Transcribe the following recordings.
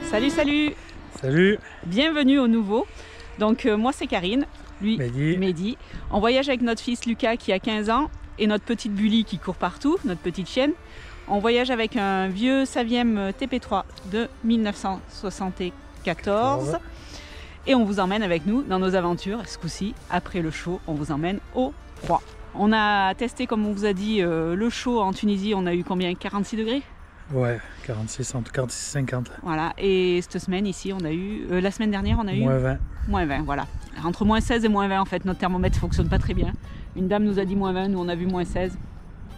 Salut, salut! Salut! Bienvenue au nouveau. Donc moi c'est Karine, lui Mehdi. On voyage avec notre fils Lucas qui a 15 ans et notre petite Bully qui court partout, notre petite chienne. On voyage avec un vieux Saviem TP3 de 1974 et on vous emmène avec nous dans nos aventures. Ce coup-ci, après le show, on vous emmène au froid. On a testé, comme on vous a dit, le show en Tunisie. On a eu combien? 46 degrés? Ouais, 46-50. Voilà, et cette semaine ici, on a eu, la semaine dernière, on a eu... Moins 20. Moins 20, voilà. Entre moins 16 et moins 20, en fait, notre thermomètre ne fonctionne pas très bien. Une dame nous a dit moins 20, nous on a vu moins 16.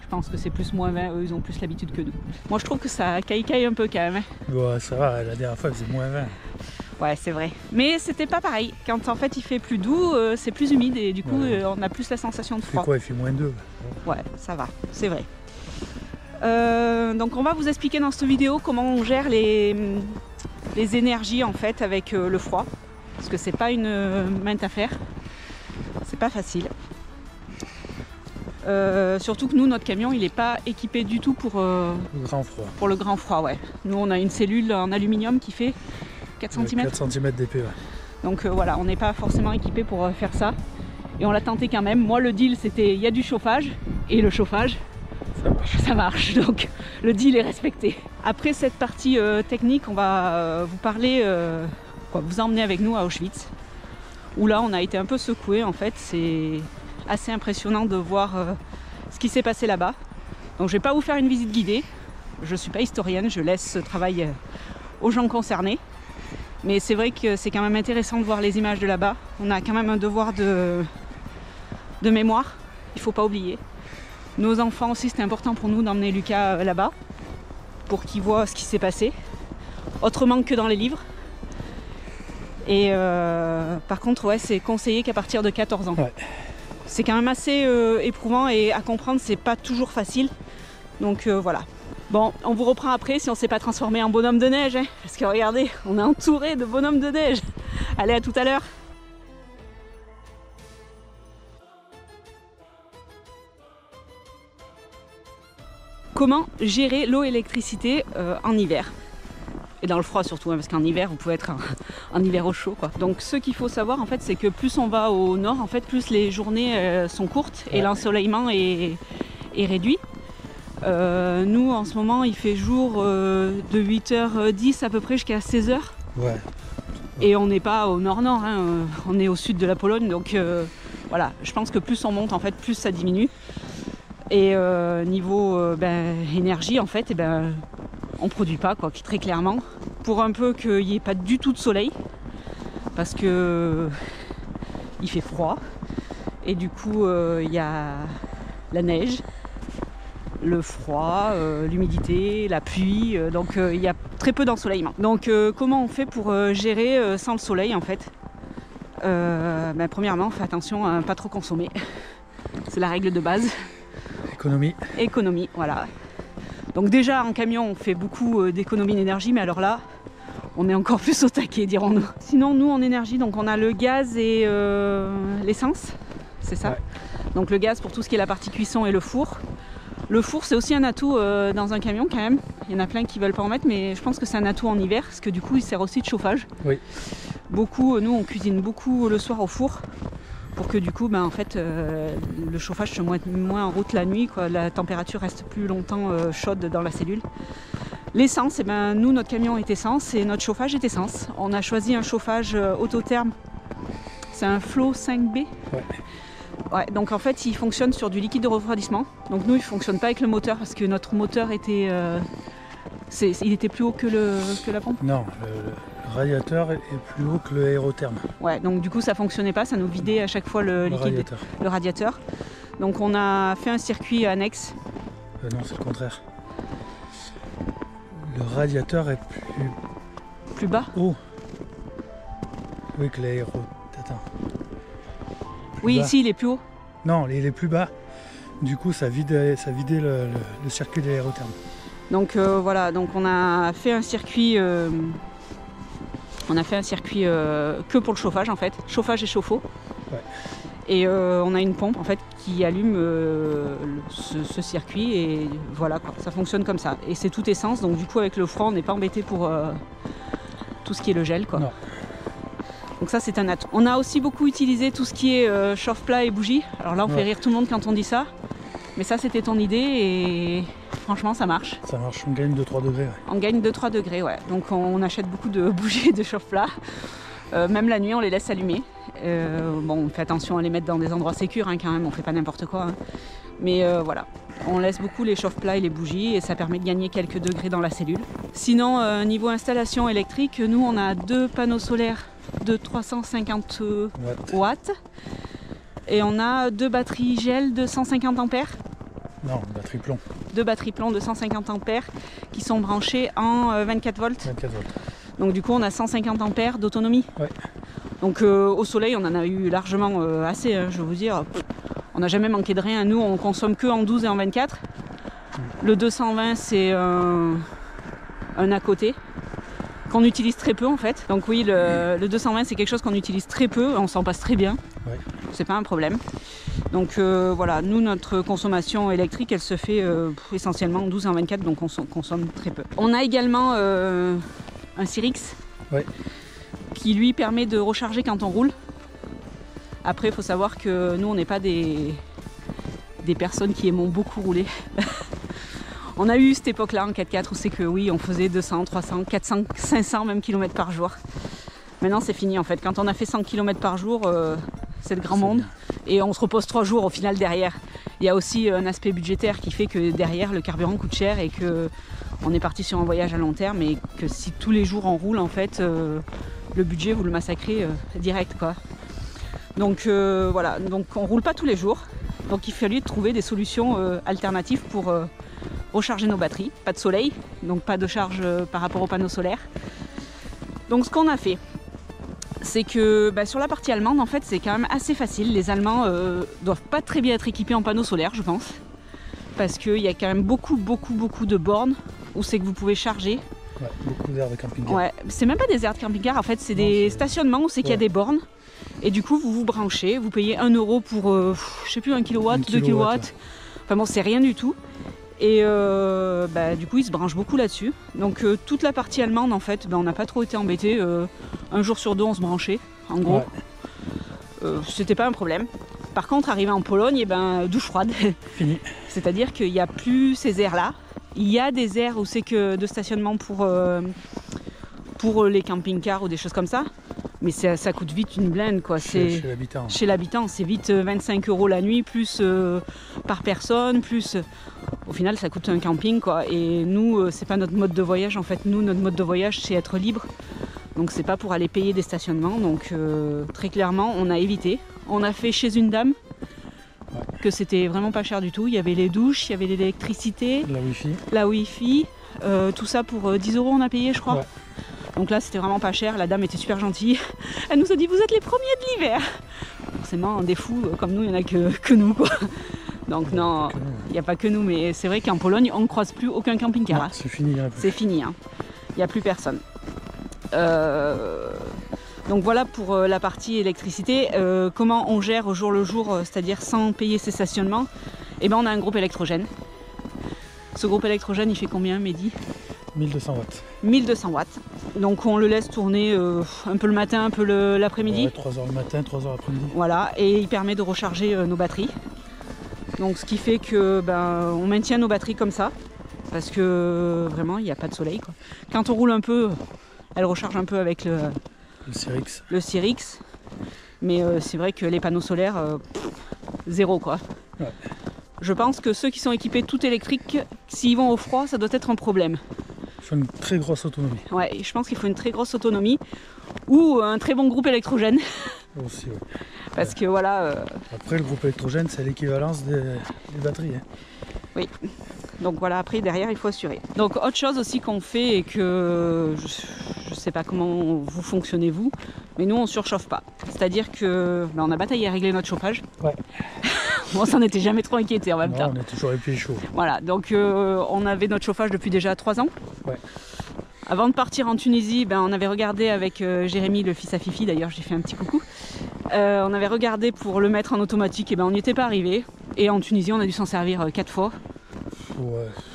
Je pense que c'est plus moins 20, eux ils ont plus l'habitude que nous. Moi je trouve que ça caille un peu quand même. Ouais, ça va, la dernière fois il faisait moins 20. Ouais, c'est vrai. Mais c'était pas pareil. Quand en fait il fait plus doux, c'est plus humide et du coup on a plus la sensation de froid. Il fait quoi? Il fait moins 2. Ouais, ça va, c'est vrai. Donc on va vous expliquer dans cette vidéo comment on gère les énergies en fait avec le froid. Parce que c'est pas une mainte affaire. C'est pas facile. Surtout que nous, notre camion, il n'est pas équipé du tout pour le grand froid. Pour le grand froid, ouais. Nous, on a une cellule en aluminium qui fait 4 cm. 4 cm d'épais, ouais. Donc voilà, on n'est pas forcément équipé pour faire ça. Et on l'a tenté quand même. Moi, le deal, c'était il y a du chauffage. Et le chauffage, ça marche. Donc le deal est respecté. Après cette partie technique, on va vous parler, vous emmener avec nous à Auschwitz. Où là, on a été un peu secoué en fait. C'est assez impressionnant de voir ce qui s'est passé là-bas. Donc je vais pas vous faire une visite guidée, je suis pas historienne, je laisse ce travail aux gens concernés. Mais c'est vrai que c'est quand même intéressant de voir les images de là-bas. On a quand même un devoir de mémoire, il faut pas oublier. Nos enfants aussi, c'était important pour nous d'emmener Lucas là-bas, pour qu'il voit ce qui s'est passé, autrement que dans les livres. Et par contre, ouais, c'est conseillé qu'à partir de 14 ans. Ouais. C'est quand même assez éprouvant et à comprendre, c'est pas toujours facile. Donc voilà. Bon, on vous reprend après si on s'est pas transformé en bonhomme de neige. Hein, parce que regardez, on est entouré de bonhommes de neige. Allez, à tout à l'heure. Comment gérer l'eau et l'électricité en hiver? Et dans le froid surtout, hein, parce qu'en hiver, vous pouvez être en hiver au chaud, quoi. Donc ce qu'il faut savoir, en fait, c'est que plus on va au nord, en fait, plus les journées sont courtes et l'ensoleillement est réduit. Nous, en ce moment, il fait jour de 8h10 à peu près jusqu'à 16h. Ouais. Et on n'est pas au nord-nord, hein, on est au sud de la Pologne. Donc voilà, je pense que plus on monte, en fait, plus ça diminue. Et niveau énergie, en fait, on produit pas, quoi, très clairement. Pour un peu qu'il n'y ait pas du tout de soleil, parce que il fait froid. Et du coup, il y a la neige, le froid, l'humidité, la pluie. Donc il y a très peu d'ensoleillement. Donc comment on fait pour gérer sans le soleil, en fait? Premièrement, on fait attention à ne pas trop consommer. C'est la règle de base. Économie, voilà. Donc déjà en camion on fait beaucoup d'économie d'énergie, mais alors là on est encore plus au taquet, dirons-nous. Sinon nous en énergie, donc on a le gaz et l'essence, c'est ça. Ouais. Donc le gaz pour tout ce qui est la partie cuisson et le four. Le four c'est aussi un atout dans un camion quand même. Il y en a plein qui veulent pas en mettre, mais je pense que c'est un atout en hiver, parce que du coup il sert aussi de chauffage. Oui. Beaucoup, nous on cuisine beaucoup le soir au four. Pour que du coup, en fait, le chauffage se mette moins en route la nuit, quoi. La température reste plus longtemps chaude dans la cellule. L'essence, nous, notre camion est essence et notre chauffage est essence. On a choisi un chauffage autotherme. C'est un Flow 5B. Ouais, donc en fait, il fonctionne sur du liquide de refroidissement. Donc nous, il ne fonctionne pas avec le moteur parce que notre moteur était, il était plus haut que la pompe. Non, le radiateur est plus haut que l'aérotherme. Ouais, donc du coup ça fonctionnait pas, ça nous vidait à chaque fois le radiateur. Donc on a fait un circuit annexe. Non, c'est le contraire. Le radiateur est plus bas. Haut. Oui, que l'aéro. Attends. Oui, bas. Ici il est plus haut. Non, il est plus bas. Du coup ça vidait le circuit de l'aérotherme. Donc voilà, donc on a fait un circuit. Que pour le chauffage en fait, chauffage et chauffe-eau. Ouais. Et on a une pompe en fait qui allume ce circuit et voilà quoi, ça fonctionne comme ça. Et c'est tout essence, donc du coup avec le froid on n'est pas embêté pour tout ce qui est le gel, quoi. Non. Donc ça c'est un atout. On a aussi beaucoup utilisé tout ce qui est chauffe-plat et bougies. Alors là on fait rire tout le monde quand on dit ça. Mais ça c'était ton idée et franchement ça marche. Ça marche, on gagne 2-3 degrés. Ouais. On gagne 2-3 degrés, ouais. Donc on achète beaucoup de bougies et de chauffe-plat. Même la nuit on les laisse allumer. Bon on fait attention à les mettre dans des endroits sécurs hein, quand même, on fait pas n'importe quoi. Hein. Mais voilà, on laisse beaucoup les chauffe-plats et les bougies et ça permet de gagner quelques degrés dans la cellule. Sinon niveau installation électrique, nous on a 2 panneaux solaires de 350 watts et on a 2 batteries gel de 150 ampères. Non, batterie plomb. 2 batteries plomb de 150 ampères qui sont branchées en 24 volts. 24 volts. Donc du coup on a 150 ampères d'autonomie. Ouais. Donc au soleil on en a eu largement assez, hein, je vais vous dire. On n'a jamais manqué de rien. Nous on consomme que en 12 et en 24. Le 220 c'est un à côté qu'on utilise très peu en fait. Donc oui, le 220 c'est quelque chose qu'on utilise très peu, on s'en passe très bien. Ouais. C'est pas un problème. Donc voilà, nous notre consommation électrique elle se fait essentiellement en 12 et en 24, donc on consomme très peu. On a également un Cyrix qui lui permet de recharger quand on roule. Après il faut savoir que nous on n'est pas des personnes qui aimons beaucoup rouler. On a eu cette époque-là en 4x4 où c'est que oui, on faisait 200, 300, 400, 500 même kilomètres par jour. Maintenant c'est fini en fait. Quand on a fait 100 km par jour, c'est le grand monde. Bien. Et on se repose 3 jours au final derrière. Il y a aussi un aspect budgétaire qui fait que derrière le carburant coûte cher et que on est parti sur un voyage à long terme et que si tous les jours on roule en fait, le budget vous le massacrez direct quoi. Donc voilà, donc on roule pas tous les jours. Donc il fallait trouver des solutions alternatives pour recharger nos batteries. Pas de soleil, donc pas de charge par rapport aux panneaux solaires. Donc ce qu'on a fait, c'est que sur la partie allemande en fait c'est quand même assez facile. Les Allemands doivent pas très bien être équipés en panneaux solaires je pense. Parce qu'il y a quand même beaucoup de bornes où c'est que vous pouvez charger. Ouais, beaucoup d'aires de camping-car. Ouais, c'est même pas des aires de camping-car en fait, c'est des stationnements où c'est qu'il y a des bornes. Et du coup vous vous branchez, vous payez 1 € pour je sais plus 1 kW, 2 kW. Ouais. Enfin bon c'est rien du tout. Et du coup ils se branchent beaucoup là-dessus. Donc toute la partie allemande en fait, on n'a pas trop été embêtés. Un jour sur 2 on se branchait en gros. Ouais. C'était pas un problème. Par contre arrivé en Pologne, douche froide. Fini. C'est-à-dire qu'il n'y a plus ces aires-là. Il y a des aires où c'est que de stationnement pour les camping-cars ou des choses comme ça. Mais ça coûte vite une blinde quoi. Chez l'habitant. Chez l'habitant, c'est vite 25 € la nuit, plus par personne, plus au final ça coûte un camping quoi. Et nous, c'est pas notre mode de voyage en fait. Nous, notre mode de voyage c'est être libre. Donc c'est pas pour aller payer des stationnements. Donc très clairement, on a évité. On a fait chez une dame. Que c'était vraiment pas cher du tout. Il y avait les douches, il y avait l'électricité, la wifi, tout ça pour 10 € on a payé je crois. Ouais. Donc là c'était vraiment pas cher, la dame était super gentille. Elle nous a dit vous êtes les premiers de l'hiver. Forcément des fous comme nous il n'y en a que nous quoi. Donc non, il n'y a pas que nous, mais c'est vrai qu'en Pologne on ne croise plus aucun camping-car. C'est fini. C'est fini, hein. Il n'y a plus personne. Donc voilà pour la partie électricité. Comment on gère au jour le jour, c'est-à-dire sans payer ses stationnements. On a un groupe électrogène. Ce groupe électrogène il fait combien Mehdi? 1200 watts. 1200 watts. Donc on le laisse tourner un peu le matin, un peu l'après-midi. Ouais, 3 h le matin, 3 h l'après-midi. Voilà, et il permet de recharger nos batteries. Donc ce qui fait que on maintient nos batteries comme ça. Parce que vraiment il n'y a pas de soleil quoi. Quand on roule un peu, elle recharge un peu avec le Cyrix. Mais c'est vrai que les panneaux solaires, zéro quoi. Ouais. Je pense que ceux qui sont équipés tout électriques, s'ils vont au froid, ça doit être un problème. Il faut une très grosse autonomie. Ouais, je pense qu'il faut une très grosse autonomie ou un très bon groupe électrogène. Aussi, oui. Parce que voilà. Après, le groupe électrogène, c'est l'équivalence des batteries. Hein. Oui. Donc voilà, après derrière il faut assurer. Donc autre chose aussi qu'on fait et que je sais pas comment vous fonctionnez vous, mais nous on surchauffe pas. C'est-à-dire que on a bataillé à régler notre chauffage. Ouais. On s'en était jamais trop inquiété en même temps. On a toujours les pieds chauds. Voilà, donc on avait notre chauffage depuis déjà 3 ans. Ouais. Avant de partir en Tunisie, on avait regardé avec Jérémy, le fils à Fifi, d'ailleurs j'ai fait un petit coucou. On avait regardé pour le mettre en automatique et on n'y était pas arrivé. Et en Tunisie on a dû s'en servir 4 fois.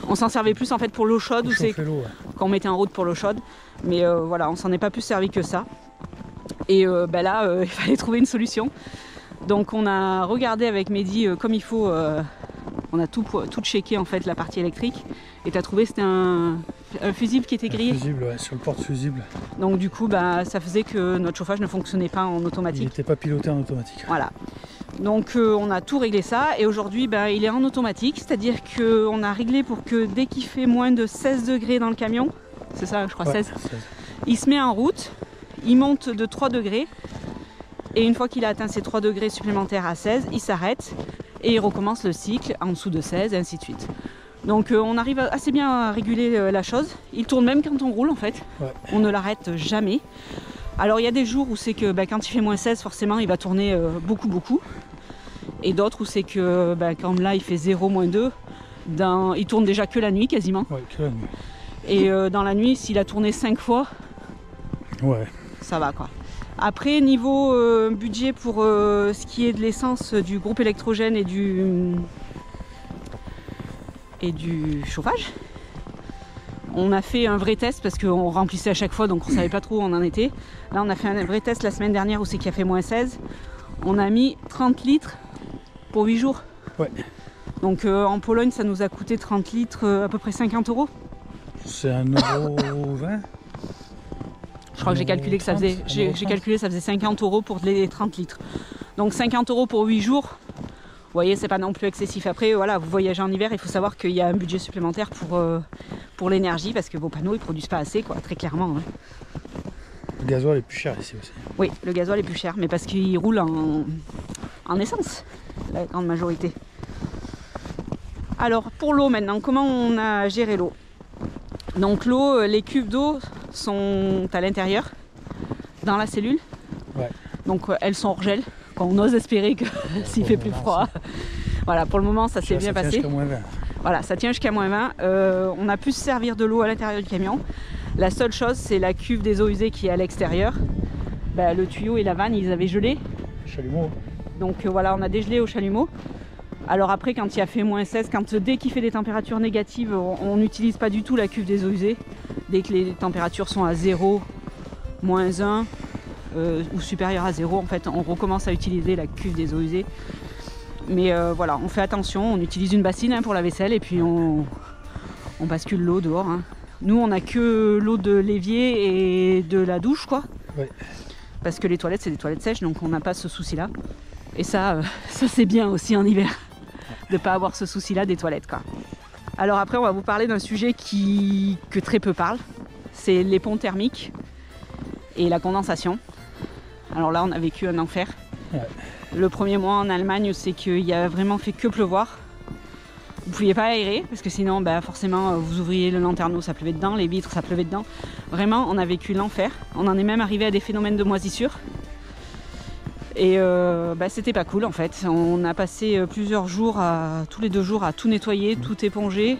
On s'en servait plus en fait pour l'eau chaude, quand on mettait en route pour l'eau chaude. Mais voilà, on s'en est pas plus servi que ça. Et là, il fallait trouver une solution. Donc on a regardé avec Mehdi comme il faut. On a tout checké en fait, la partie électrique. Et tu as trouvé, c'était un fusible qui était grillé. Un fusible, ouais, sur le porte-fusible. Donc du coup, ça faisait que notre chauffage ne fonctionnait pas en automatique. Il n'était pas piloté en automatique. Voilà. Donc on a tout réglé ça. Et aujourd'hui, il est en automatique. C'est-à-dire qu'on a réglé pour que dès qu'il fait moins de 16 degrés dans le camion, c'est ça, je crois, 16, il se met en route, il monte de 3 degrés. Et une fois qu'il a atteint ces 3 degrés supplémentaires à 16, il s'arrête et il recommence le cycle en dessous de 16 et ainsi de suite. Donc on arrive assez bien à réguler la chose. Il tourne même quand on roule en fait. Ouais. On ne l'arrête jamais. Alors il y a des jours où c'est que quand il fait moins 16, forcément il va tourner beaucoup. Et d'autres où c'est que quand là il fait 0, moins 2, il tourne déjà que la nuit quasiment. Ouais, que la nuit. Et dans la nuit, s'il a tourné 5 fois, ça va quoi. Après, niveau budget pour ce qui est de l'essence, du groupe électrogène et du chauffage, on a fait un vrai test parce qu'on remplissait à chaque fois, donc on ne savait pas trop où on en était. Là, on a fait un vrai test la semaine dernière où c'est qu'il a fait moins 16. On a mis 30 litres pour 8 jours. Ouais. Donc en Pologne, ça nous a coûté 30 litres à peu près 50 €. C'est 1,20 €. Je crois que j'ai calculé que ça faisait, ça faisait 50 € pour les 30 litres. Donc 50 € pour 8 jours. Vous voyez, c'est pas non plus excessif. Après, voilà, vous voyagez en hiver, il faut savoir qu'il y a un budget supplémentaire pour l'énergie parce que vos panneaux ils produisent pas assez, quoi, très clairement. Hein. Le gasoil est plus cher ici aussi. Oui, le gasoil est plus cher, mais parce qu'il roule en essence, la grande majorité. Alors pour l'eau maintenant, comment on a géré l'eau? Donc l'eau, les cuves d'eau sont à l'intérieur, dans la cellule. Ouais. Donc elles sont hors gel, quand on ose espérer que s'il fait plus froid. Voilà, pour le moment ça s'est bien passé. Voilà, ça tient jusqu'à moins 20. On a pu se servir de l'eau à l'intérieur du camion. La seule chose, c'est la cuve des eaux usées qui est à l'extérieur. Le tuyau et la vanne, ils avaient gelé. Chalumeau. Donc voilà, on a dégelé au chalumeau. Alors après, quand il a fait moins 16, dès qu'il fait des températures négatives, on n'utilise pas du tout la cuve des eaux usées. Dès que les températures sont à 0, moins 1 ou supérieures à 0, en fait, on recommence à utiliser la cuve des eaux usées. Mais voilà, on fait attention, on utilise une bassine pour la vaisselle et puis on bascule l'eau dehors. Hein. Nous, on n'a que l'eau de l'évier et de la douche, quoi. Ouais. Parce que les toilettes, c'est des toilettes sèches, donc on n'a pas ce souci-là. Et ça c'est bien aussi en hiver, de ne pas avoir ce souci-là des toilettes, quoi. Alors après, on va vous parler d'un sujet que très peu parlent. C'est les ponts thermiques et la condensation. Alors là, on a vécu un enfer. Ouais. Le premier mois en Allemagne, c'est qu'il a vraiment fait que pleuvoir. Vous ne pouviez pas aérer, parce que sinon, forcément, vous ouvriez le lanterneau, ça pleuvait dedans, les vitres, ça pleuvait dedans. Vraiment, on a vécu l'enfer. On en est même arrivé à des phénomènes de moisissure. Et c'était pas cool en fait. On a passé plusieurs jours, tous les 2 jours, à tout nettoyer, tout éponger.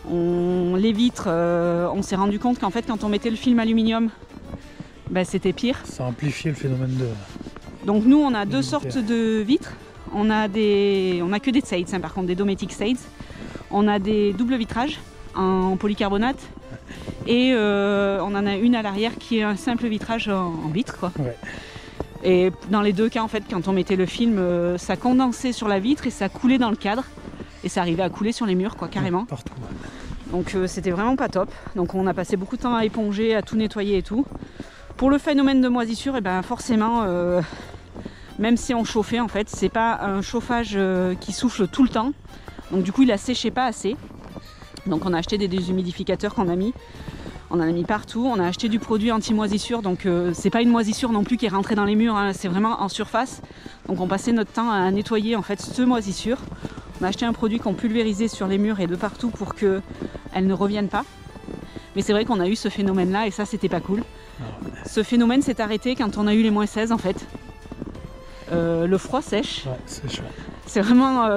Les vitres, on s'est rendu compte qu'en fait, quand on mettait le film aluminium, c'était pire. Ça amplifiait le phénomène de... Donc nous, on a 2 sortes de vitres. On a que des Sades, hein, par contre, des Dometic Sades. On a des doubles vitrages en polycarbonate. Et on en a une à l'arrière qui est un simple vitrage en vitre, quoi. Ouais. Et dans les 2 cas, en fait, quand on mettait le film, ça condensait sur la vitre et ça coulait dans le cadre. Et ça arrivait à couler sur les murs, quoi, carrément. Partout. Donc c'était vraiment pas top. Donc on a passé beaucoup de temps à éponger, à tout nettoyer et tout. Pour le phénomène de moisissure, forcément, même si on chauffait, en fait, c'est pas un chauffage qui souffle tout le temps. Donc du coup, il a séché pas assez. Donc on a acheté des déshumidificateurs qu'on a mis. On en a mis partout, on a acheté du produit anti-moisissure, donc c'est pas une moisissure non plus qui est rentrée dans les murs, hein, c'est vraiment en surface. Donc on passait notre temps à nettoyer en fait cette moisissure. On a acheté un produit qu'on pulvérisait sur les murs et de partout pour qu'elle ne revienne pas. Mais c'est vrai qu'on a eu ce phénomène-là et ça c'était pas cool. Ce phénomène s'est arrêté quand on a eu les moins 16 en fait. Le froid sèche. Ouais, sèche. C'est vraiment...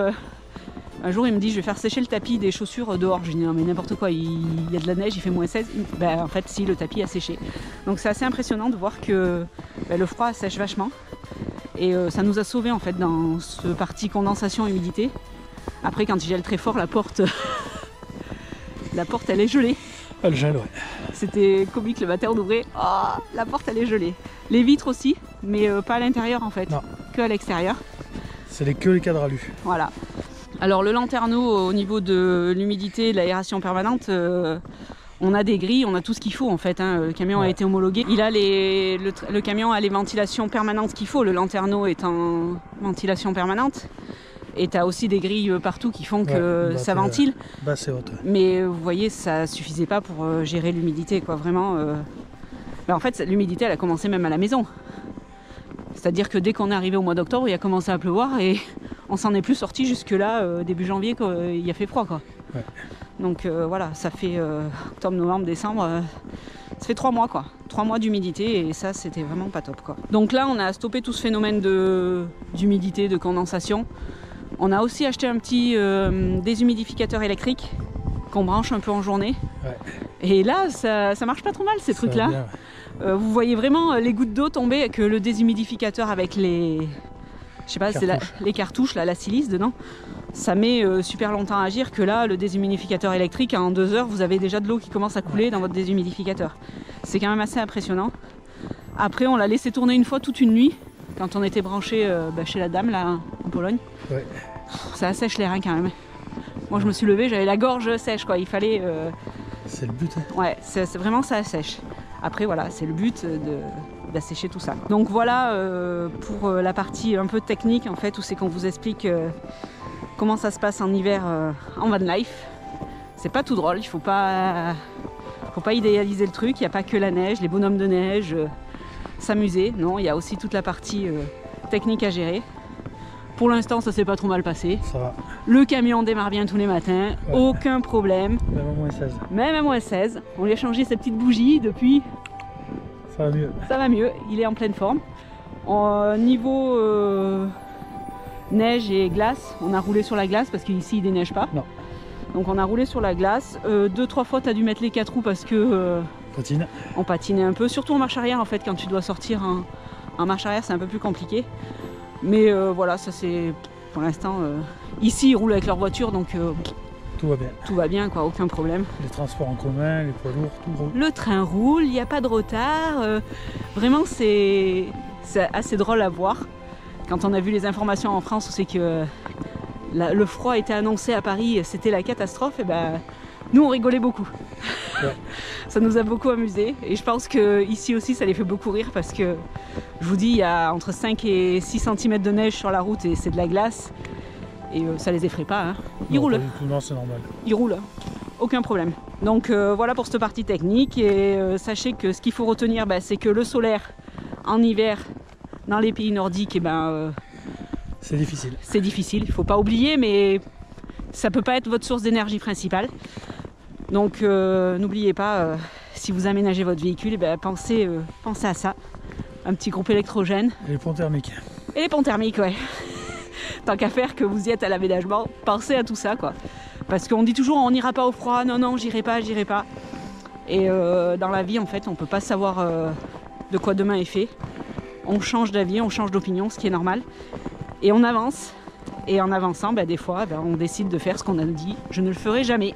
Un jour, il me dit, je vais faire sécher le tapis des chaussures dehors. Je lui dis, non, mais n'importe quoi, il y a de la neige, il fait moins 16. En fait, si, le tapis a séché. Donc, c'est assez impressionnant de voir que le froid sèche vachement. Et ça nous a sauvés, en fait, dans ce parti condensation-humidité. Après, quand il gèle très fort, la porte la porte elle est gelée. Ah, le gel, ouais. C'était comique le matin on ouvrait, oh, la porte elle est gelée. Les vitres aussi, mais pas à l'intérieur en fait, non. Que à l'extérieur. C'est que les cadres alu. Voilà. Alors le lanterneau au niveau de l'humidité et de l'aération permanente, on a des grilles, on a tout ce qu'il faut en fait, hein. Le camion a été homologué. Il a le camion a les ventilations permanentes qu'il faut, le lanterneau est en ventilation permanente. Et tu as aussi des grilles partout qui font que ça ventile. C'est haute. Mais vous voyez, ça suffisait pas pour gérer l'humidité, quoi. Vraiment. En fait, l'humidité, elle a commencé même à la maison. C'est-à-dire que dès qu'on est arrivé au mois d'octobre, il a commencé à pleuvoir et on s'en est plus sorti jusque-là, début janvier, il a fait froid, quoi. Ouais. Donc voilà, ça fait octobre, novembre, décembre. Ça fait 3 mois, quoi. 3 mois d'humidité et ça, c'était vraiment pas top, quoi. Donc là, on a stoppé tout ce phénomène d'humidité, de condensation. On a aussi acheté un petit déshumidificateur électrique qu'on branche un peu en journée. Ouais. Et là, ça marche pas trop mal ces trucs-là. Vous voyez vraiment les gouttes d'eau tomber, que le déshumidificateur avec les... Je sais pas, c'est les cartouches, là, la silice dedans. Ça met super longtemps à agir, que là, le déshumidificateur électrique, en 2 heures, vous avez déjà de l'eau qui commence à couler dans votre déshumidificateur. C'est quand même assez impressionnant. Après, on l'a laissé tourner une fois toute une nuit, quand on était branché chez la dame, là, en Pologne. Ouais. Ça assèche les reins quand même. Moi, je me suis levée, j'avais la gorge sèche, quoi. Il fallait... C'est le but. Hein. Ouais, c'est vraiment ça assèche. Après, voilà, c'est le but d'assécher tout ça. Donc voilà pour la partie un peu technique, en fait, où c'est qu'on vous explique comment ça se passe en hiver en van life. C'est pas tout drôle, il faut pas idéaliser le truc. Il n'y a pas que la neige, les bonhommes de neige, s'amuser. Non, il y a aussi toute la partie technique à gérer. Pour l'instant, ça s'est pas trop mal passé. Ça va. Le camion démarre bien tous les matins, aucun problème. Même à moins 16. Même à moins 16. On lui a changé sa petite bougie depuis. Ça va mieux. Ça va mieux, il est en pleine forme. Niveau neige et glace, on a roulé sur la glace parce qu'ici il déneige pas. Non. Donc on a roulé sur la glace. 2-3 fois, tu as dû mettre les 4 roues parce que on patinait un peu. Surtout en marche arrière en fait, quand tu dois sortir en marche arrière, c'est un peu plus compliqué. Mais voilà, ça c'est pour l'instant. Ici, ils roulent avec leur voiture, donc tout va bien. Tout va bien, quoi, aucun problème. Les transports en commun, les poids lourds, tout roule. Le train roule, il n'y a pas de retard. Vraiment, c'est assez drôle à voir. Quand on a vu les informations en France où c'est que le froid était annoncé à Paris, c'était la catastrophe, et ben nous on rigolait beaucoup. Ouais. Ça nous a beaucoup amusé et je pense qu'ici aussi ça les fait beaucoup rire parce que je vous dis, il y a entre 5 et 6 cm de neige sur la route et c'est de la glace et ça les effraie pas. Hein. Ils roulent. Non, c'est normal. Ils roulent, aucun problème. Donc voilà pour cette partie technique et sachez que ce qu'il faut retenir, c'est que le solaire en hiver dans les pays nordiques, c'est difficile. C'est difficile, il ne faut pas oublier, mais ça ne peut pas être votre source d'énergie principale. Donc n'oubliez pas, si vous aménagez votre véhicule, pensez à ça. Un petit groupe électrogène. Et les ponts thermiques. Et les ponts thermiques, ouais. Tant qu'à faire que vous y êtes à l'aménagement, pensez à tout ça, quoi. Parce qu'on dit toujours, on n'ira pas au froid, non, j'irai pas. Et dans la vie, en fait, on ne peut pas savoir de quoi demain est fait. On change d'avis, on change d'opinion, ce qui est normal. Et on avance. Et en avançant, des fois, on décide de faire ce qu'on a dit. Je ne le ferai jamais.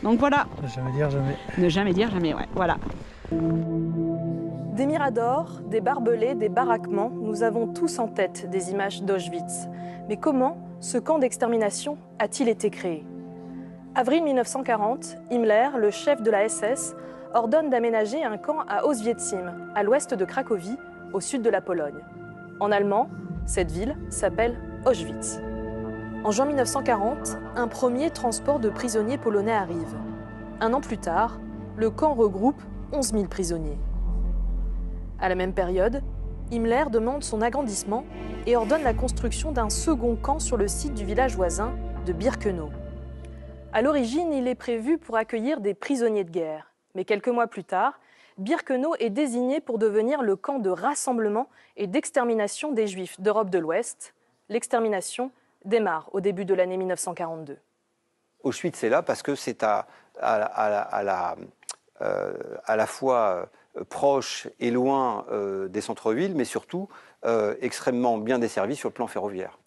Donc voilà. Ne jamais dire jamais. Ne jamais dire jamais, ouais. Voilà. Des miradors, des barbelés, des baraquements, nous avons tous en tête des images d'Auschwitz. Mais comment ce camp d'extermination a-t-il été créé ? Avril 1940, Himmler, le chef de la SS, ordonne d'aménager un camp à Oswiecim, à l'ouest de Cracovie, au sud de la Pologne. En allemand, cette ville s'appelle Auschwitz. En juin 1940, un premier transport de prisonniers polonais arrive. Un an plus tard, le camp regroupe 11 000 prisonniers. À la même période, Himmler demande son agrandissement et ordonne la construction d'un second camp sur le site du village voisin de Birkenau. À l'origine, il est prévu pour accueillir des prisonniers de guerre. Mais quelques mois plus tard, Birkenau est désigné pour devenir le camp de rassemblement et d'extermination des Juifs d'Europe de l'Ouest. L'extermination démarre au début de l'année 1942. Auschwitz est là parce que c'est à la fois proche et loin des centres-villes, mais surtout extrêmement bien desservi sur le plan ferroviaire.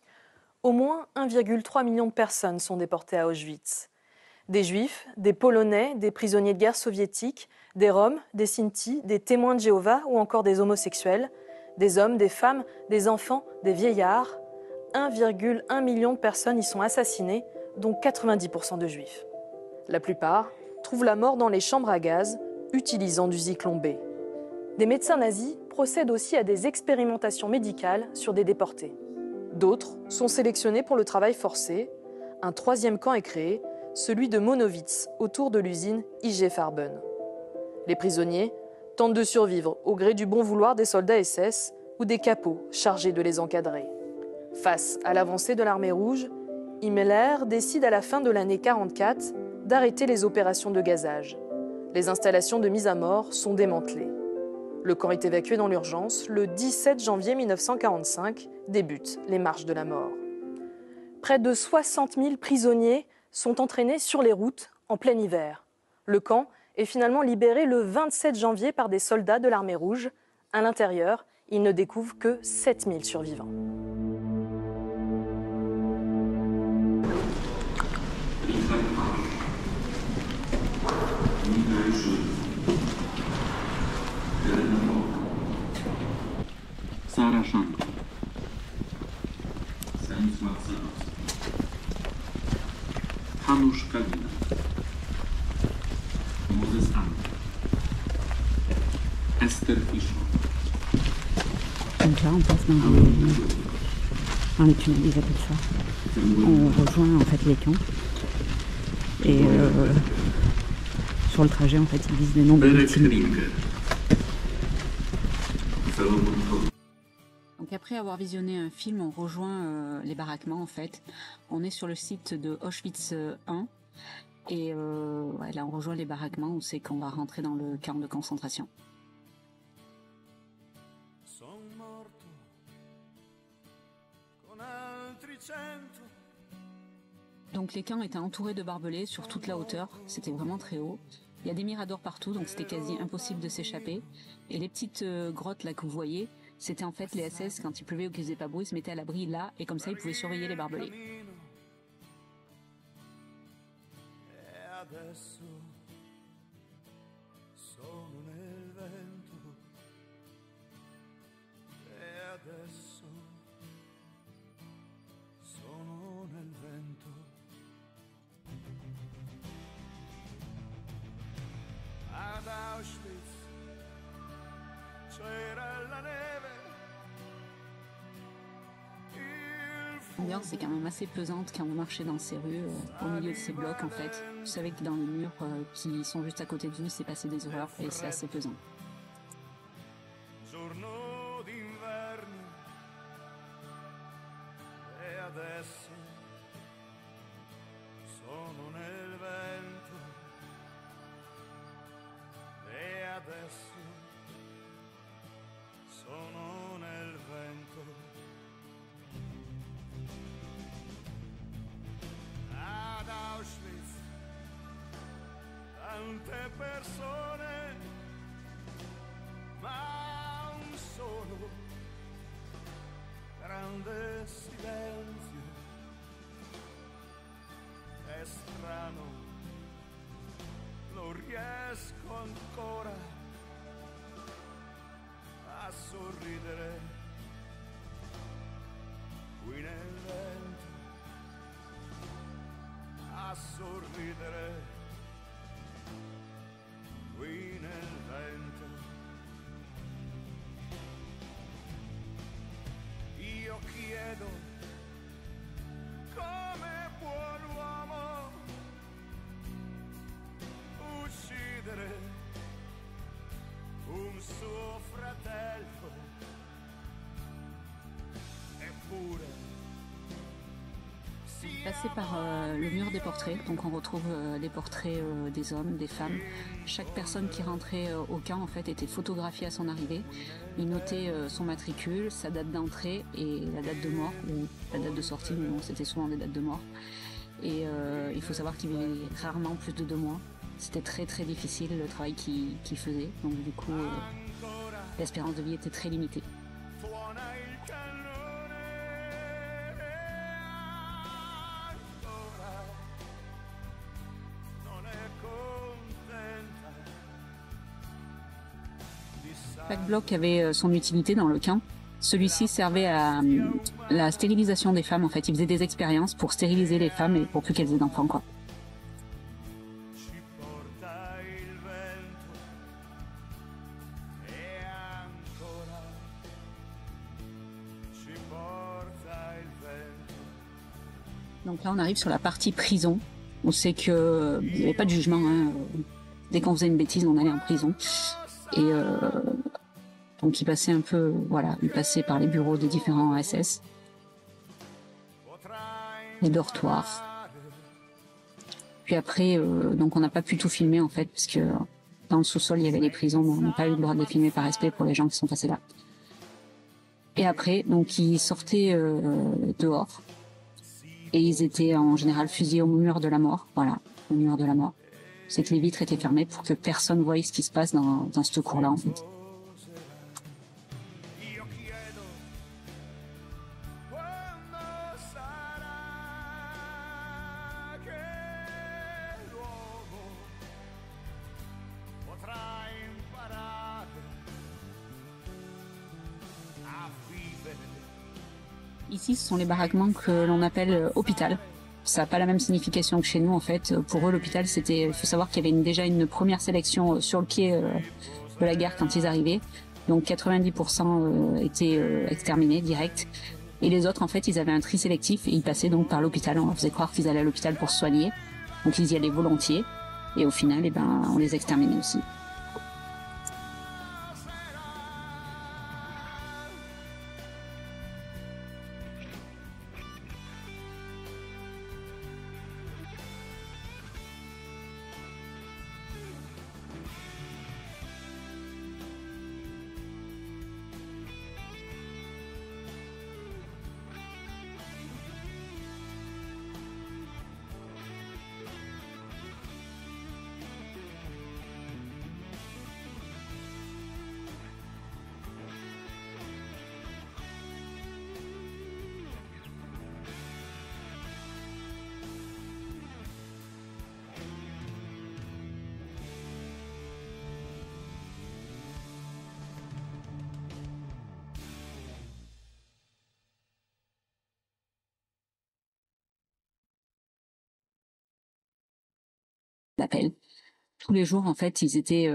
Au moins 1,3 million de personnes sont déportées à Auschwitz. Des Juifs, des Polonais, des prisonniers de guerre soviétiques, des Roms, des Sinti, des témoins de Jéhovah ou encore des homosexuels, des hommes, des femmes, des enfants, des vieillards. 1,1 million de personnes y sont assassinées, dont 90% de Juifs. La plupart trouvent la mort dans les chambres à gaz, utilisant du zyklon B. Des médecins nazis procèdent aussi à des expérimentations médicales sur des déportés. D'autres sont sélectionnés pour le travail forcé. Un troisième camp est créé, celui de Monowitz, autour de l'usine IG Farben. Les prisonniers tentent de survivre au gré du bon vouloir des soldats SS ou des capots chargés de les encadrer. Face à l'avancée de l'armée rouge, Himmler décide à la fin de l'année 1944 d'arrêter les opérations de gazage. Les installations de mise à mort sont démantelées. Le camp est évacué dans l'urgence. Le 17 janvier 1945 débutent les marches de la mort. Près de 60 000 prisonniers sont entraînés sur les routes en plein hiver. Le camp est finalement libéré le 27 janvier par des soldats de l'armée rouge. À l'intérieur, ils ne découvrent que 7 000 survivants. Hanusz Kalina, Moses Anna, Esther Fischer. Donc là, on passe dans les tunnels, ils appellent ça. On rejoint en fait les camps. Et sur le trajet, en fait, ils disent les noms des victimes. Donc après avoir visionné un film, on rejoint les baraquements en fait. On est sur le site de Auschwitz 1 et ouais, là on rejoint les baraquements où c'est qu'on va rentrer dans le camp de concentration. Donc les camps étaient entourés de barbelés sur toute la hauteur, c'était vraiment très haut. Il y a des miradors partout, donc c'était quasi impossible de s'échapper. Et les petites grottes là que vous voyez, c'était en fait les SS, quand il pleuvait ou qu'il faisait pas beau, ils se mettaient à l'abri là, et comme ça ils pouvaient surveiller les barbelés. L'ambiance est quand même assez pesante quand vous marchez dans ces rues, au milieu de ces blocs en fait. Vous savez que dans les murs qui sont juste à côté de vous, c'est passé des horreurs et c'est assez pesant. Passer par le mur des portraits, donc on retrouve les portraits des hommes, des femmes. Chaque personne qui rentrait au camp en fait était photographiée à son arrivée. Il notait son matricule, sa date d'entrée et la date de mort ou la date de sortie, mais bon, c'était souvent des dates de mort. Et il faut savoir qu'il vivait rarement plus de 2 mois. C'était très très difficile le travail qu'il faisait, donc du coup l'espérance de vie était très limitée. Chaque bloc avait son utilité dans le camp. Celui-ci servait à la stérilisation des femmes, en fait. Ils faisaient des expériences pour stériliser les femmes et pour plus qu'elles aient d'enfants, quoi. Donc là, on arrive sur la partie prison. On sait que il n'y avait pas de jugement, hein. Dès qu'on faisait une bêtise, on allait en prison. Et donc il passait un peu, voilà, il passait par les bureaux des différents SS, les dortoirs. Puis après, donc on n'a pas pu tout filmer en fait, parce que dans le sous-sol il y avait les prisons, mais on n'a pas eu le droit de les filmer par respect pour les gens qui sont passés là. Et après, donc ils sortaient dehors. Et ils étaient en général fusillés au mur de la mort, voilà, au mur de la mort. C'est que les vitres étaient fermées pour que personne voie ce qui se passe dans ce cours-là, en fait. Ici, ce sont les baraquements que l'on appelle hôpital. Ça n'a pas la même signification que chez nous, en fait. Pour eux, l'hôpital, c'était... Il faut savoir qu'il y avait déjà une première sélection sur le pied de la gare quand ils arrivaient. Donc 90% étaient exterminés, direct. Et les autres, en fait, ils avaient un tri sélectif et ils passaient donc par l'hôpital. On leur faisait croire qu'ils allaient à l'hôpital pour se soigner. Donc ils y allaient volontiers. Et au final, eh ben, on les exterminait aussi. L'appel. Tous les jours, en fait, ils étaient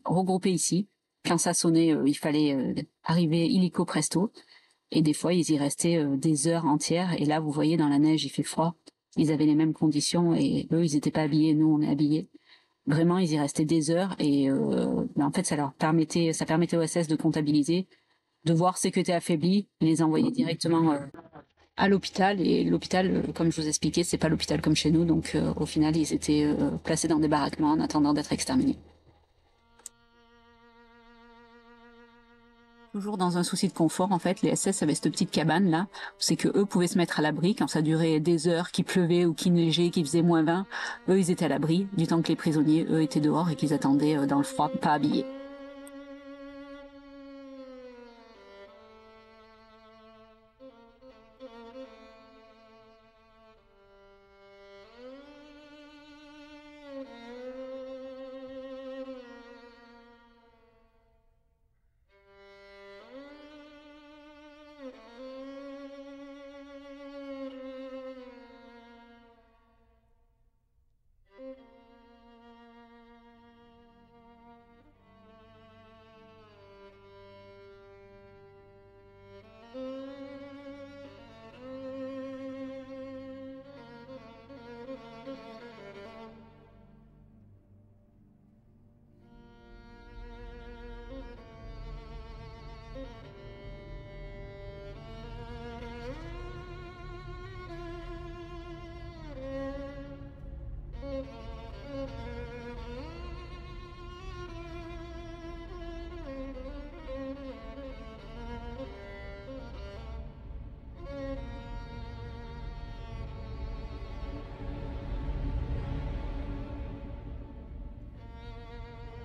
regroupés ici. Quand ça sonnait, il fallait arriver illico presto. Et des fois, ils y restaient des heures entières. Et là, vous voyez, dans la neige, il fait froid. Ils avaient les mêmes conditions et eux, ils n'étaient pas habillés. Nous, on est habillés. Vraiment, ils y restaient des heures. Et en fait, ça permettait au SS de comptabiliser, de voir ceux qui étaient affaiblis, les envoyer directement à l'hôpital. Et l'hôpital, comme je vous expliquais, c'est pas l'hôpital comme chez nous. Donc, au final, ils étaient placés dans des baraquements en attendant d'être exterminés. Toujours dans un souci de confort, en fait, les SS avaient cette petite cabane là, c'est que eux pouvaient se mettre à l'abri quand ça durait des heures, qu'il pleuvait ou qu'il neigeait, qu'il faisait -20. Eux, ils étaient à l'abri, du temps que les prisonniers, eux, étaient dehors et qu'ils attendaient dans le froid, pas habillés.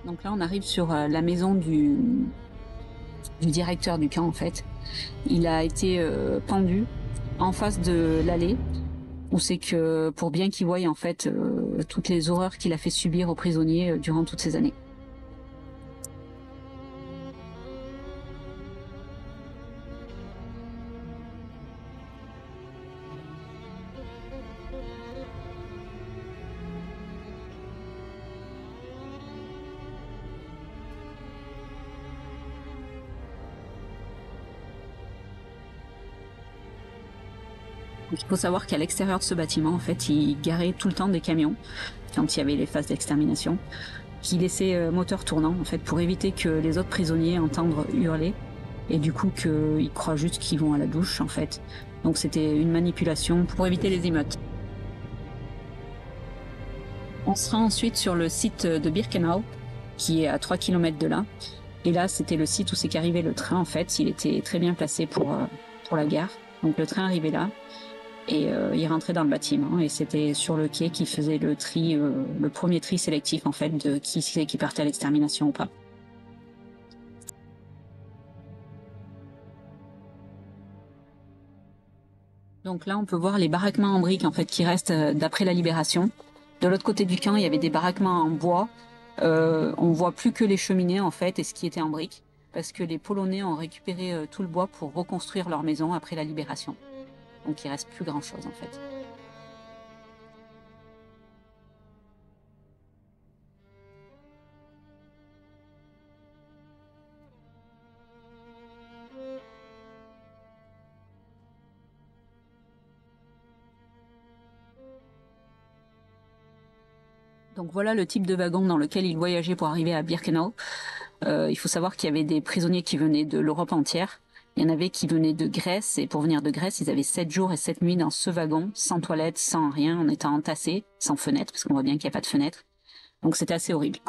Donc là, on arrive sur la maison du directeur du camp, en fait. Il a été pendu en face de l'allée, où c'est que pour bien qu'il voie en fait toutes les horreurs qu'il a fait subir aux prisonniers durant toutes ces années. Il faut savoir qu'à l'extérieur de ce bâtiment, en fait, ils garaient tout le temps des camions quand il y avait les phases d'extermination, qui laissaient moteur tournant, en fait, pour éviter que les autres prisonniers entendent hurler et du coup qu'ils croient juste qu'ils vont à la douche, en fait. Donc c'était une manipulation pour éviter les émeutes. On se rend ensuite sur le site de Birkenau, qui est à 3 km de là. Et là, c'était le site où c'est qu'arrivait le train, en fait. Il était très bien placé pour la gare. Donc le train arrivait là et il rentrait dans le bâtiment. Et c'était sur le quai qu'il faisait le tri, le premier tri sélectif, en fait, de qui partait à l'extermination ou pas. Donc là, on peut voir les baraquements en briques, en fait, qui restent d'après la libération. De l'autre côté du camp, il y avait des baraquements en bois. On voit plus que les cheminées, en fait, et ce qui était en briques, parce que les Polonais ont récupéré tout le bois pour reconstruire leur maison après la libération. Donc il reste plus grand-chose, en fait. Donc voilà le type de wagon dans lequel ils voyageaient pour arriver à Birkenau. Il faut savoir qu'il y avait des prisonniers qui venaient de l'Europe entière. Il y en avait qui venaient de Grèce, et pour venir de Grèce, ils avaient 7 jours et 7 nuits dans ce wagon, sans toilette, sans rien, en étant entassés, sans fenêtre, parce qu'on voit bien qu'il n'y a pas de fenêtre. Donc c'était assez horrible.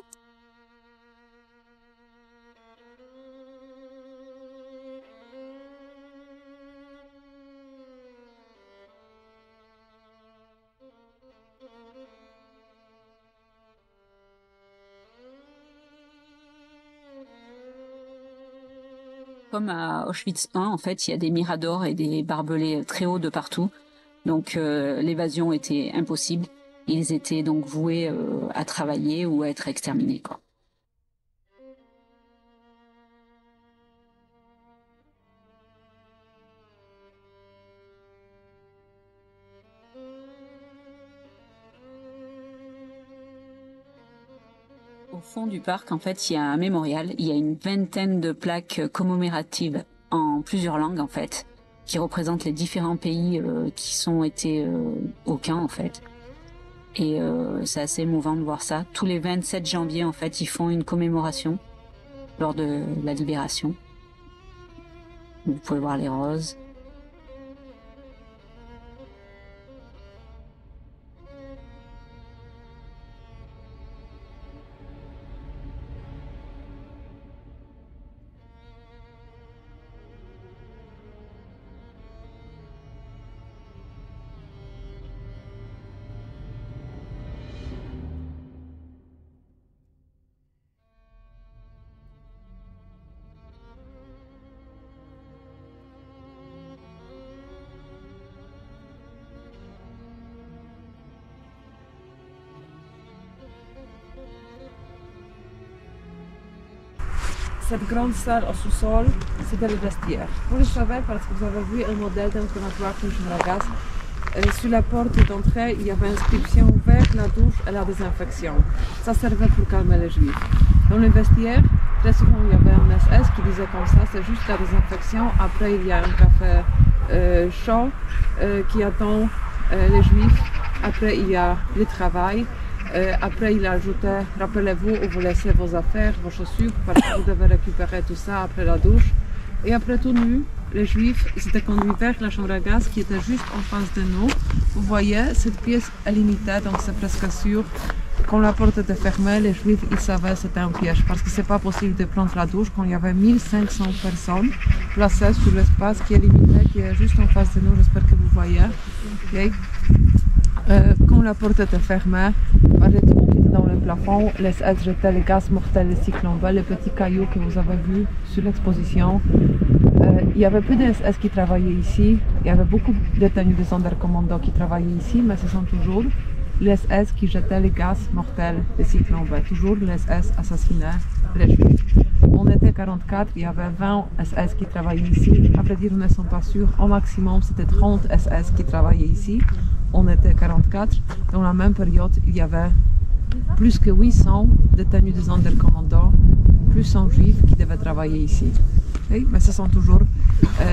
Comme à Auschwitz I, en fait, il y a des miradors et des barbelés très hauts de partout. Donc l'évasion était impossible. Ils étaient donc voués à travailler ou à être exterminés, quoi. Au fond du parc, en fait, il y a un mémorial. Il y a une vingtaine de plaques commémoratives en plusieurs langues, en fait, qui représentent les différents pays qui ont été au camp, en fait. Et c'est assez émouvant de voir ça. Tous les 27 janvier, en fait, ils font une commémoration lors de la libération. Vous pouvez voir les roses. Cette grande salle au sous-sol, c'était le vestiaire. Vous le savez parce que vous avez vu un modèle d'un tournatoire de chambre à gaz. Sur la porte d'entrée, il y avait inscription ouverte, la douche et la désinfection. Ça servait pour calmer les juifs. Dans le vestiaire, très souvent il y avait un SS qui disait comme ça, c'est juste la désinfection. Après il y a un café chaud qui attend les juifs. Après il y a le travail. Après il a ajouté, rappelez-vous où vous laissez vos affaires, vos chaussures, parce que vous devez récupérer tout ça après la douche. Et après tout nu, les juifs s'étaient conduits vers la chambre à gaz qui était juste en face de nous. Vous voyez, cette pièce est limitée, donc c'est presque sûr. Quand la porte était fermée, les juifs ils savaient que c'était un piège, parce que c'est pas possible de prendre la douche quand il y avait 1500 personnes placées sur l'espace qui est limité, qui est juste en face de nous, j'espère que vous voyez. Okay. Quand la porte était fermée, par les trous qui étaient dans le plafond, les SS jetaient les gaz mortels, les cyclones, les petits cailloux que vous avez vus sur l'exposition. Il n'y avait plus de SS qui travaillaient ici, il y avait beaucoup de détenus de Sonderkommando qui travaillaient ici, mais ce sont toujours les SS qui jetaient les gaz mortels, les cyclones, toujours les SS assassinaient les juifs. On était 44, il y avait 20 SS qui travaillaient ici. À vrai dire, nous ne sommes pas sûrs. Au maximum, c'était 30 SS qui travaillaient ici. On était 44. Dans la même période, il y avait plus que 800 détenus de Sonderkommando, plus 100 juifs qui devaient travailler ici. Okay? Mais ce sont toujours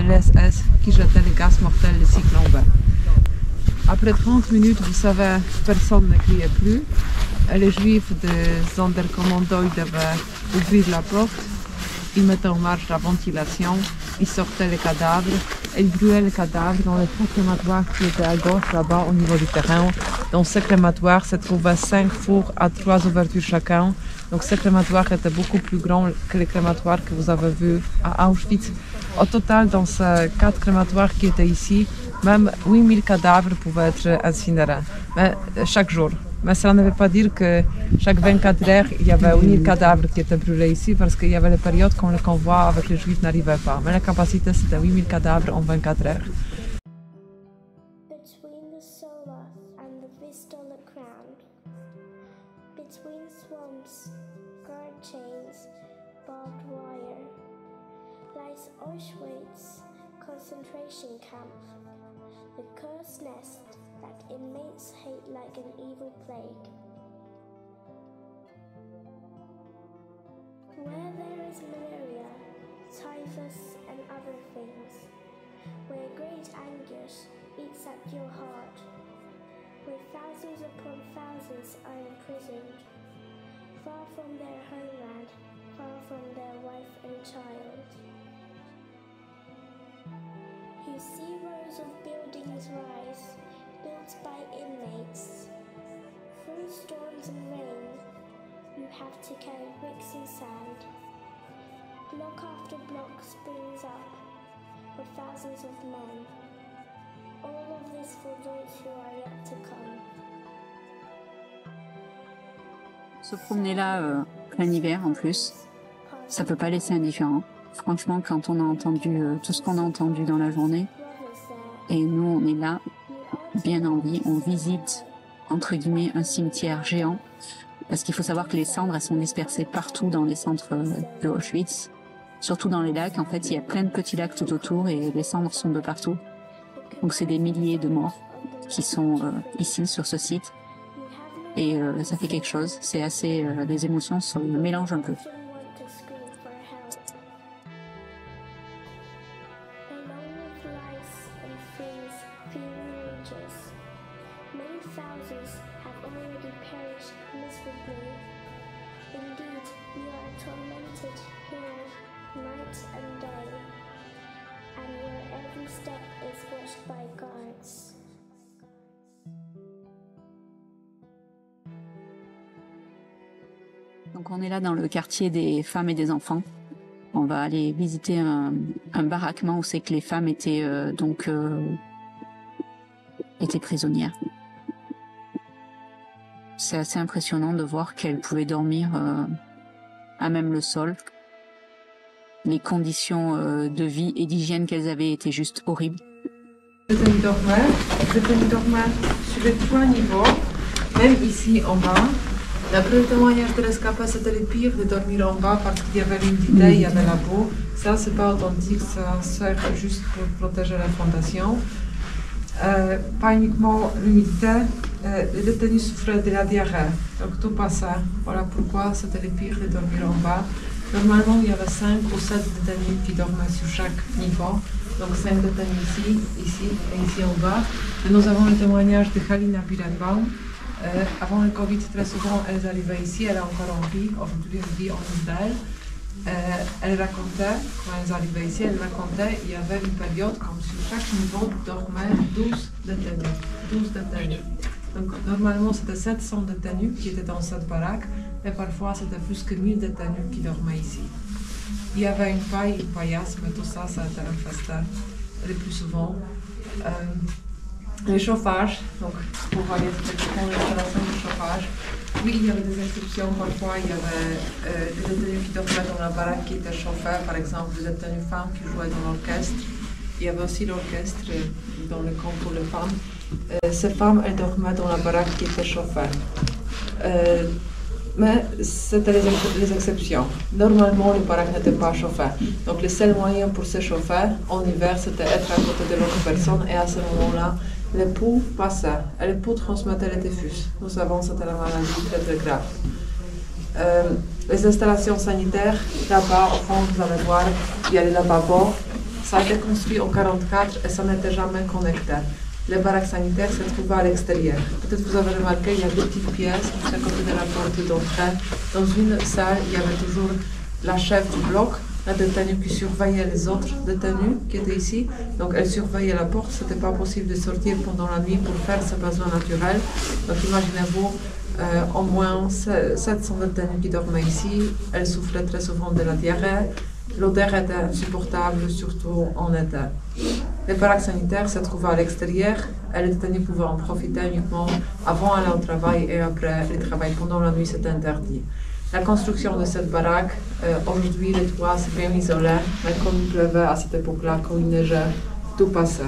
les SS qui jetaient les gaz mortels, les cyclones. Après 30 minutes, vous savez, personne ne criait plus. Les Juifs de Sonderkommando devaient ouvrir la porte. Ils mettaient en marche la ventilation. Ils sortaient les cadavres. Ils brûlaient les cadavres dans les trois crématoires qui étaient à gauche, là-bas, au niveau du terrain. Dans ce crématoire se trouvaient 5 fours à 3 ouvertures chacun. Donc ce crématoire était beaucoup plus grand que les crématoires que vous avez vus à Auschwitz. Au total, dans ces 4 crématoires qui étaient ici, même 8000 cadavres pouvaient être incinérés, mais chaque jour. Mais cela ne veut pas dire que chaque 24 heures, il y avait 8000 cadavres qui étaient brûlés ici, parce qu'il y avait les périodes quand le convoi avec les Juifs n'arrivait pas. Mais la capacité, c'était 8000 cadavres en 24 heures. Between the Sola and the Vistula Crown, between swamps, guard chains, barbed wire, lies Auschwitz concentration camp, the cursed nest that inmates hate like an evil plague. Where there is malaria, typhus and other things, where great anguish eats at your heart, where thousands upon thousands are imprisoned, far from their homeland, far from their wife and child. You see rows of buildings rise, built by inmates. Through storms and rain, you have to carry bricks and sand. Block after block springs up, with thousands of men. All of this for those who are yet to come. Se promener là, plein hiver en plus, ça peut pas laisser indifférent. Franchement, quand on a entendu tout ce qu'on a entendu dans la journée, et nous on est là, bien en vie, on visite entre guillemets un cimetière géant, parce qu'il faut savoir que les cendres elles sont dispersées partout dans les centres de Auschwitz, surtout dans les lacs. En fait, il y a plein de petits lacs tout autour et les cendres sont de partout. Donc c'est des milliers de morts qui sont ici sur ce site, et ça fait quelque chose. C'est assez, les émotions se mélangent un peu. Donc on est là dans le quartier des femmes et des enfants. On va aller visiter un baraquement où c'est que les femmes étaient étaient prisonnières. C'est assez impressionnant de voir qu'elles pouvaient dormir à même le sol. Les conditions de vie et d'hygiène qu'elles avaient étaient juste horribles. Je dormais sur les 3 niveaux, même ici en bas. D'après le témoignage de rescapés, c'était le pire de dormir en bas parce qu'il y avait l'humidité, il y avait la boue. Ça, c'est pas authentique, ça sert juste pour protéger la fondation. Pas uniquement l'humidité, les détenus souffraient de la diarrhée, donc tout passait. Voilà pourquoi c'était le pire de dormir en bas. Normalement, il y avait 5 ou 7 détenus qui dormaient sur chaque niveau. Donc 5 détenus ici et ici en bas. Et nous avons le témoignage de Halina Birenbaum. Avant le Covid, très souvent, elles arrivaient ici, elle est encore en vie, aujourd'hui elle vit en Israël. Elle racontait, quand elles arrivaient ici, elle racontait qu'il y avait une période comme sur chaque niveau dormaient 12 détenus. 12 détenus. Donc normalement c'était 700 détenus qui étaient dans cette baraque, mais parfois c'était plus que 1000 détenus qui dormaient ici. Il y avait une paille, une paillasse, mais tout ça, ça a été infesté le plus souvent. Le chauffage, donc pour voir l'installation du chauffage. Oui, il y avait des exceptions, parfois il y avait des détenus qui dormaient dans la baraque qui était chauffée, par exemple des détenues femmes qui jouaient dans l'orchestre. Il y avait aussi l'orchestre dans le camp pour les femmes. Ces femmes, elles dormaient dans la baraque qui était chauffée. Mais c'était les exceptions. Normalement, le baraque n'était pas chauffé. Donc le seul moyen pour se chauffer en hiver, c'était être à côté de l'autre personne, et à ce moment-là, les poux passaient et les poux transmettaient les typhus. Nous savons que c'était la maladie très très grave. Les installations sanitaires, là-bas au fond, vous allez voir, il y a les lavabos. Ça a été construit en 1944 et ça n'était jamais connecté. Les baraques sanitaires se trouvaient à l'extérieur. Peut-être vous avez remarqué, il y a deux petites pièces juste à côté de la porte d'entrée. Dans une salle, il y avait toujours la chef du bloc, la détenue qui surveillait les autres détenus qui étaient ici. Donc elle surveillait la porte, ce n'était pas possible de sortir pendant la nuit pour faire ses besoins naturels. Donc imaginez-vous, au moins 700 détenus qui dormaient ici. Elle souffrait très souvent de la diarrhée. L'odeur était insupportable, surtout en été. Les baraques sanitaires se trouvaient à l'extérieur et les détenus pouvaient en profiter uniquement avant d'aller au travail et après le travail. Pendant la nuit, c'était interdit. La construction de cette baraque, aujourd'hui, les toits, c'est bien isolé, mais comme il pleuvait à cette époque-là, quand il neigeait, tout passait.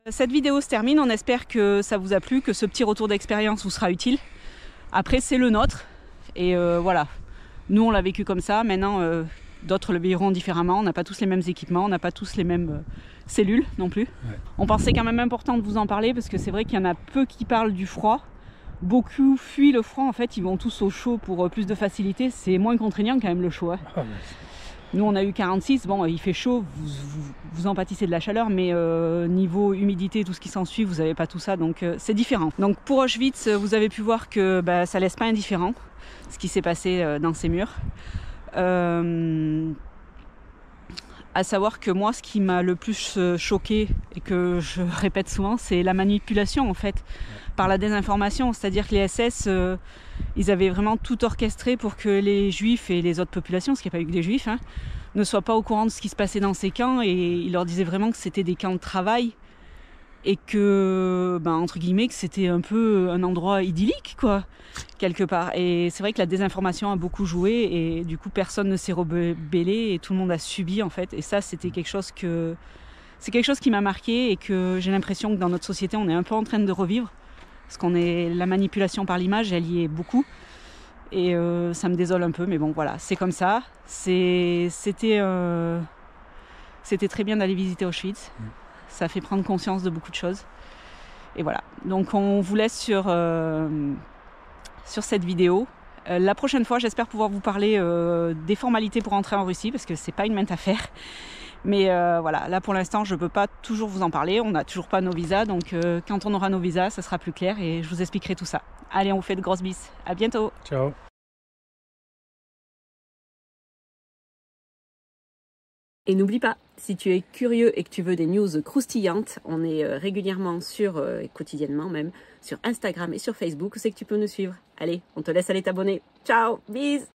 Cette vidéo se termine, on espère que ça vous a plu, que ce petit retour d'expérience vous sera utile. Après c'est le nôtre et voilà, nous on l'a vécu comme ça, maintenant d'autres le vivront différemment, on n'a pas tous les mêmes équipements, on n'a pas tous les mêmes cellules non plus. Ouais. On pensait quand même important de vous en parler parce que c'est vrai qu'il y en a peu qui parlent du froid. Beaucoup fuient le froid, en fait ils vont tous au chaud pour plus de facilité, c'est moins contraignant quand même le chaud. Hein. Oh, nous on a eu 46, bon il fait chaud, vous en pâtissez de la chaleur, mais niveau humidité, tout ce qui s'ensuit, vous n'avez pas tout ça, donc c'est différent. Donc pour Auschwitz, vous avez pu voir que ça laisse pas indifférent ce qui s'est passé dans ces murs. À savoir que moi ce qui m'a le plus choqué et que je répète souvent, c'est la manipulation en fait, par la désinformation, c'est-à-dire que les SS ils avaient vraiment tout orchestré pour que les juifs et les autres populations, parce qu'il n'y a pas eu que des juifs, hein, ne soient pas au courant de ce qui se passait dans ces camps, et ils leur disaient vraiment que c'était des camps de travail et que, entre guillemets, que c'était un peu un endroit idyllique, quoi, quelque part. Et c'est vrai que la désinformation a beaucoup joué et du coup personne ne s'est rebellé et tout le monde a subi en fait. Et ça, c'était quelque chose qui m'a marqué et que j'ai l'impression que dans notre société, on est un peu en train de revivre. Parce la manipulation par l'image, elle y est beaucoup. Et ça me désole un peu, mais bon, voilà, c'est comme ça. C'était très bien d'aller visiter Auschwitz. Ça fait prendre conscience de beaucoup de choses. Et voilà, donc on vous laisse sur cette vidéo. La prochaine fois, j'espère pouvoir vous parler des formalités pour entrer en Russie, parce que c'est pas une mince affaire. Mais voilà, là pour l'instant, je ne peux pas toujours vous en parler. On n'a toujours pas nos visas, donc quand on aura nos visas, ça sera plus clair et je vous expliquerai tout ça. Allez, on vous fait de grosses bises. À bientôt. Ciao. Et n'oublie pas, si tu es curieux et que tu veux des news croustillantes, on est régulièrement quotidiennement même, sur Instagram et sur Facebook, c'est que tu peux nous suivre. Allez, on te laisse aller t'abonner. Ciao, bisous.